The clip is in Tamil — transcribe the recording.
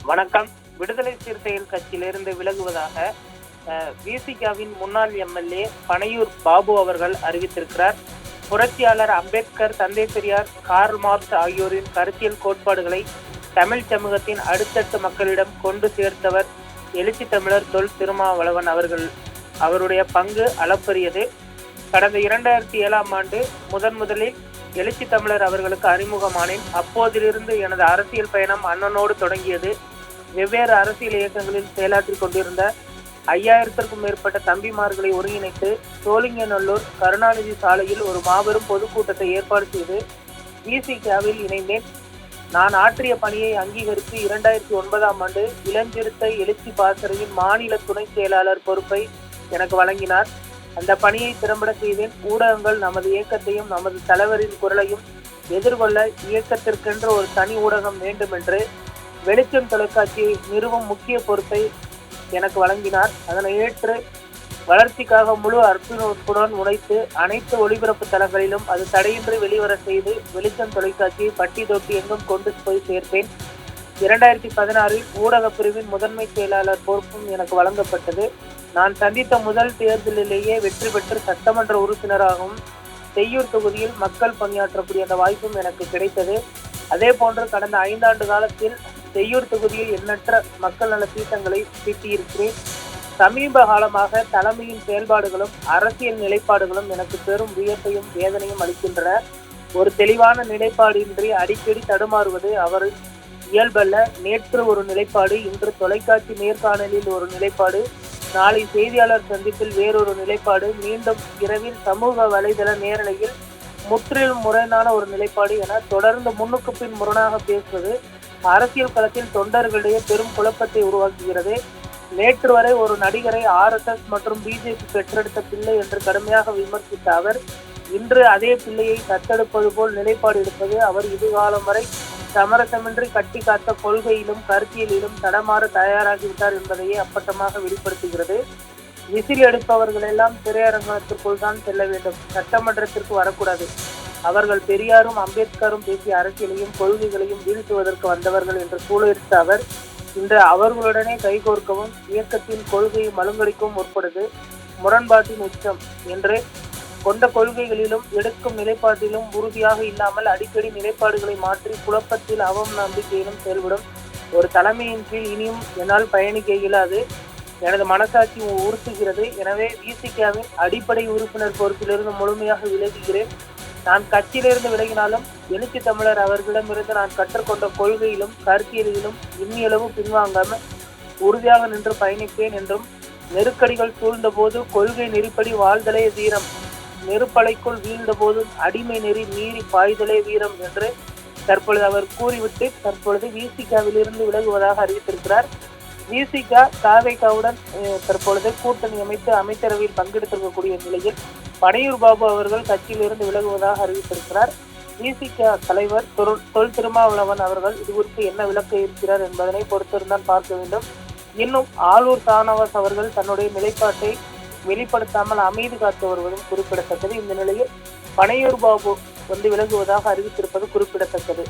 வணக்கம். விடுதலை சிறுத்தைகள் கட்சியிலிருந்து விலகுவதாக விசிகாவின் முன்னாள் எம்எல்ஏ பனையூர் பாபு அவர்கள் அறிவித்திருக்கிறார். புரட்சியாளர் அம்பேத்கர், தந்தை பெரியார், கார்ல் மார்க்ஸ் ஆகியோரின் கருத்தியல் கோட்பாடுகளை தமிழ் சமூகத்தின் அடுத்தடுத்த மக்களிடம் கொண்டு சேர்த்தவர் எழுச்சி தமிழர் தொல் திருமாவளவன் அவர்கள். அவருடைய பங்கு அளப்பரியது. கடந்த 2007ஆம் ஆண்டு முதலில் எழுச்சி தமிழர் அவர்களுக்கு அறிமுகமானேன். அப்போதிலிருந்து எனது அரசியல் பயணம் அண்ணனோடு தொடங்கியது. வெவ்வேறு அரசியல் இயக்கங்களில் செயலாற்றிக் கொண்டிருந்த 5000த்திற்கும் மேற்பட்ட தம்பிமார்களை ஒருங்கிணைத்து சோழிங்கநல்லூர் கருணாநிதி சாலையில் ஒரு மாபெரும் பொதுக்கூட்டத்தை ஏற்பாடு செய்து விசிகாவில் இணைந்தேன். நான் ஆற்றிய பணியை அங்கீகரித்து 2009ஆம் ஆண்டு இளஞ்சிறுத்தை எழுச்சி பாசறையின் மாநில துணை செயலாளர் பொறுப்பை எனக்கு வழங்கினார். அந்த பணியை திறம்பட செய்தேன். ஊடகங்கள் நமது இயக்கத்தையும் நமது தலைவரின் குரலையும் எதிர்கொள்ள இயக்கத்திற்கென்று ஒரு தனி ஊடகம் வேண்டும் என்று வெளிச்சம் தொலைக்காட்சியை நிறுவும் முக்கிய பொறுப்பை எனக்கு வழங்கினார். அதனை ஏற்று வளர்ச்சிக்காக முழு அர்ப்பணிப்புடன் உழைத்து அனைத்து ஒளிபரப்பு தளங்களிலும் அது தடையின்றி வெளிவர செய்து வெளிச்சம் தொலைக்காட்சியை பட்டி தொட்டி எங்கும் கொண்டு போய் சேர்த்தேன். 2016இல் ஊடக பிரிவின் முதன்மை செயலாளர் பொறுப்பும் எனக்கு வழங்கப்பட்டது. நான் சந்தித்த முதல் தேர்தலிலேயே வெற்றி பெற்று சட்டமன்ற உறுப்பினராகவும் செய்யூர் தொகுதியில் மக்கள் பணியாற்றக்கூடிய அந்த வாய்ப்பும் எனக்கு கிடைத்தது. அதே போன்று கடந்த 5 ஆண்டு காலத்தில் செய்யூர் தொகுதியில் எண்ணற்ற மக்கள் நல தீட்டங்களை தீட்டியிருக்கிறேன். சமீப காலமாக தலைமையின் செயல்பாடுகளும் அரசியல் நிலைப்பாடுகளும் எனக்கு பெரும் வியப்பையும் வேதனையும் அளிக்கின்றன. ஒரு தெளிவான நிலைப்பாடு இன்றி அடிக்கடி தடுமாறுவது அவர் இயல்பல்ல. நேற்று ஒரு நிலைப்பாடு, இன்று தொலைக்காட்சி நேர்காணலில் ஒரு நிலைப்பாடு, நாளை செய்தியாளர் சந்திப்பில் வேறொரு நிலைப்பாடு, மீண்டும் இரவில் சமூக வலைதள நேரலையில் முற்றிலும் முரணான ஒரு நிலைப்பாடு என தொடர்ந்து முன்னுக்கு பின் முரணாக பேசுவது அரசியல் களத்தில் தொண்டர்களிடையே பெரும் குழப்பத்தை உருவாக்குகிறது. நேற்று வரை ஒரு நடிகரை RSS மற்றும் பிஜேபி பெற்றெடுத்த பிள்ளை என்று கடுமையாக விமர்சித்த அவர் இன்று அதே பிள்ளையை தத்தெடுப்பது போல் நிலைப்பாடு எடுப்பது அவர் இதுகாலம் வரை சமரசமின்றி கட்டி காத்த கொள்கையிலும் கருத்தியலிலும் தடமாற தயாராகிவிட்டார் என்பதையே அப்பட்டமாக வெளிப்படுத்துகிறது. விசில் எடுப்பவர்கள் எல்லாம் திரையரங்கத்திற்குள் தான் செல்ல வேண்டும், சட்டமன்றத்திற்கு வரக்கூடாது. அவர்கள் பெரியாரும் அம்பேத்கரும் பேசிய அரசியலையும் கொள்கைகளையும் வீழ்த்துவதற்கு வந்தவர்கள் என்று சூழலிட்ட அவர் இன்று அவர்களுடனே கைகோர்க்கவும் இயக்கத்தின் கொள்கையை மழுங்கடிக்கவும் முற்படுது முரண்பாட்டின் உச்சம் என்று கொண்ட கொள்கைகளிலும் எடுக்கும் நிலைப்பாட்டிலும் உறுதியாக இல்லாமல் அடிக்கடி நிலைப்பாடுகளை மாற்றி குழப்பத்தில் நம்பிக்கையிலும் செயல்படும் ஒரு தலைமையின் கீழ் இனியும் என்னால் பயணிக்க இயலாது. எனது மனசாட்சி உறுத்துகிறது. எனவே விசிகாவின் அடிப்படை உறுப்பினர் பொறுப்பிலிருந்து முழுமையாக விலகுகிறேன். நான் கட்சியிலிருந்து விலகினாலும் எழுச்சி தமிழர் அவர்களிடமிருந்து நான் கற்றுக்கொண்ட கொள்கையிலும் கருத்தியலிலும் இன்னியளவு பின்வாங்காமல் உறுதியாக நின்று பயணிப்பேன் என்றும், நெருக்கடிகள் சூழ்ந்த போது கொள்கை நெறிப்படி வாழ்தலே வீரம், நெருப்பலைக்குள் வீழ்ந்த போதும் அடிமை நெறி மீறி பாய்தலே வீரம் என்று தற்பொழுது அவர் கூறிவிட்டு தற்பொழுது விசிகாவிலிருந்து விலகுவதாக அறிவித்திருக்கிறார். விசிகா தாவேகாவுடன் தற்பொழுது கூட்டணி அமைத்து அமைச்சரவையில் பங்கெடுத்திருக்கக்கூடிய நிலையில் பனையூர் பாபு அவர்கள் கட்சியிலிருந்து விலகுவதாக அறிவித்திருக்கிறார். விசிகா தலைவர் தொல் திருமாவளவன் அவர்கள் இது குறித்து என்ன விளக்க இருக்கிறார் என்பதனை பொறுத்திருந்தான் பார்க்க வேண்டும். இன்னும் ஆலூர் ஷானவாஸ் அவர்கள் தன்னுடைய நிலைப்பாட்டை வெளிப்படுத்தாமல் அமைதி காத்து வருவதும் குறிப்பிடத்தக்கது. இந்த நிலையில் பனையூர் பாபு விலகுவதாக அறிவித்திருப்பது குறிப்பிடத்தக்கது.